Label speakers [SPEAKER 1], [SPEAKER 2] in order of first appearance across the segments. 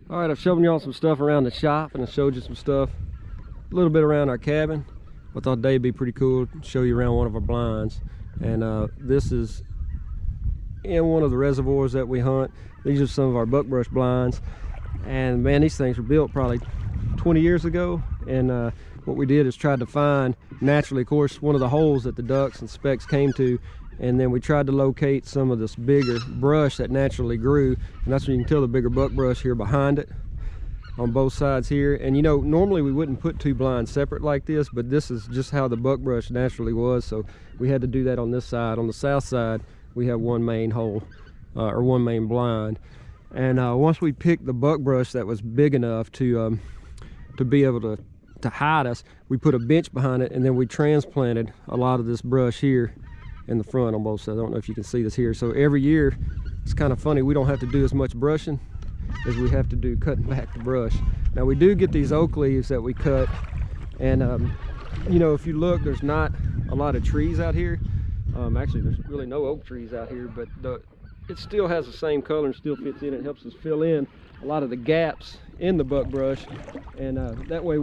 [SPEAKER 1] All right, I've shown y'all some stuff around the shop, and I showed you some stuff a little bit around our cabin. I thought today'd be pretty cool to show you around one of our blinds. And this is in one of the reservoirs that we hunt. These are some of our buckbrush blinds, and man, these things were built probably 20 years ago. And what we did is tried to find naturally, of course, one of the holes that the ducks and specks came to, and then we tried to locate some of this bigger brush that naturally grew, and that's when you can tell the bigger buckbrush here behind it on both sides here. And you know, normally we wouldn't put two blinds separate like this, but this is just how the buckbrush naturally was, so we had to do that on this side. On the south side we have one main hole, or one main blind. And once we picked the buckbrush that was big enough to be able to hide us, we put a bench behind it, and then we transplanted a lot of this brush here in the front on both sides. I don't know if you can see this here. So every year, it's kind of funny, we don't have to do as much brushing as we have to do cutting back the brush. Now we do get these oak leaves that we cut, and you know, if you look, there's not a lot of trees out here. Actually, there's really no oak trees out here, but it still has the same color and still fits in. It helps us fill in a lot of the gaps in the buckbrush, and that way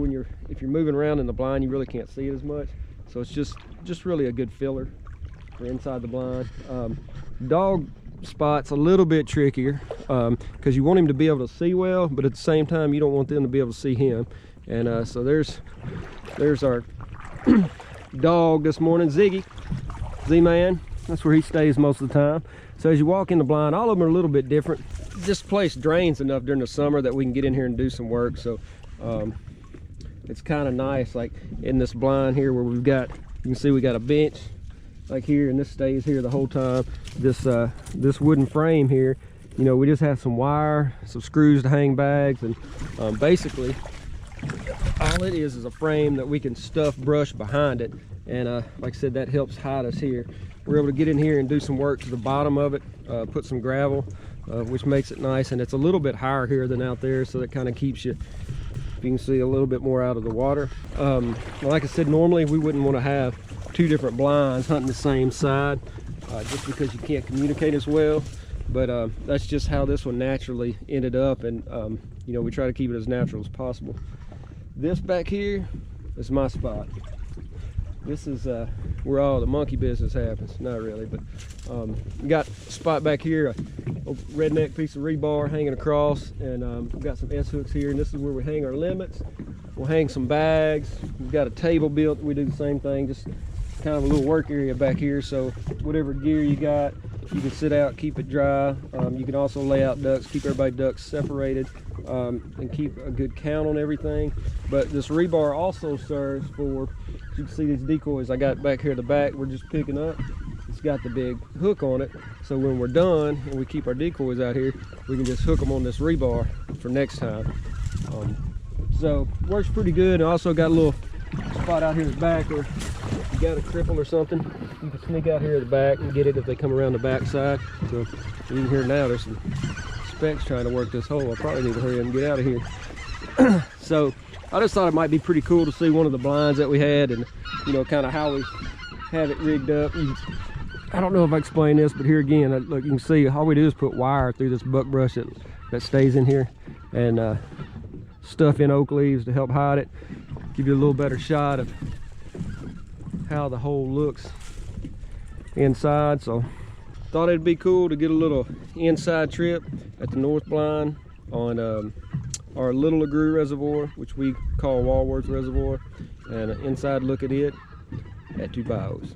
[SPEAKER 1] if you're moving around in the blind, you really can't see it as much. So it's just really a good filler for inside the blind. Dog spot's a little bit trickier because you want him to be able to see well, but at the same time you don't want them to be able to see him. And so there's our dog this morning, Ziggy, Z-Man. That's where he stays most of the time. So as you walk in the blind, all of them are a little bit different. This place drains enough during the summer that we can get in here and do some work. So it's kind of nice, like in this blind here where you can see we got a bench like here, and this stays here the whole time. This wooden frame here, you know, we just have some wire, some screws to hang bags, and basically all it is a frame that we can stuff brush behind it. And like I said, that helps hide us here. We're able to get in here and do some work to the bottom of it, put some gravel, which makes it nice, and it's a little bit higher here than out there, so that kind of keeps you, if you can see, a little bit more out of the water. Like I said, normally we wouldn't want to have two different blinds hunting the same side, just because you can't communicate as well, but that's just how this one naturally ended up. And you know, we try to keep it as natural as possible. This back here is my spot. This is where all the monkey business happens. Not really, but we got a spot back here, a redneck piece of rebar hanging across, and we've got some S-hooks here, and this is where we hang our limits. We'll hang some bags. We've got a table built. We do the same thing, just kind of a little work area back here, so whatever gear you got, you can sit out, keep it dry. You can also lay out ducks, keep everybody's ducks separated, and keep a good count on everything. But this rebar also serves for, you can see these decoys I got back here at the back, we're just picking up. It's got the big hook on it, so when we're done and we keep our decoys out here, we can just hook them on this rebar for next time. So works pretty good. And also got a little spot out here at the back where you got a cripple or something, you can sneak out here at the back and get it if they come around the back side. So you can hear now there's some specks trying to work this hole. I probably need to hurry up and get out of here. So I just thought it might be pretty cool to see one of the blinds that we had, and you know, kind of how we have it rigged up. I don't know if I explained this, but here again, look, you can see all we do is put wire through this buckbrush that stays in here, and stuff in oak leaves to help hide it, give you a little better shot of how the hole looks inside. So thought it'd be cool to get a little inside trip at the north blind on our Little LaGrue Reservoir, which we call Walworth Reservoir, and an inside look at it at Two Bayous.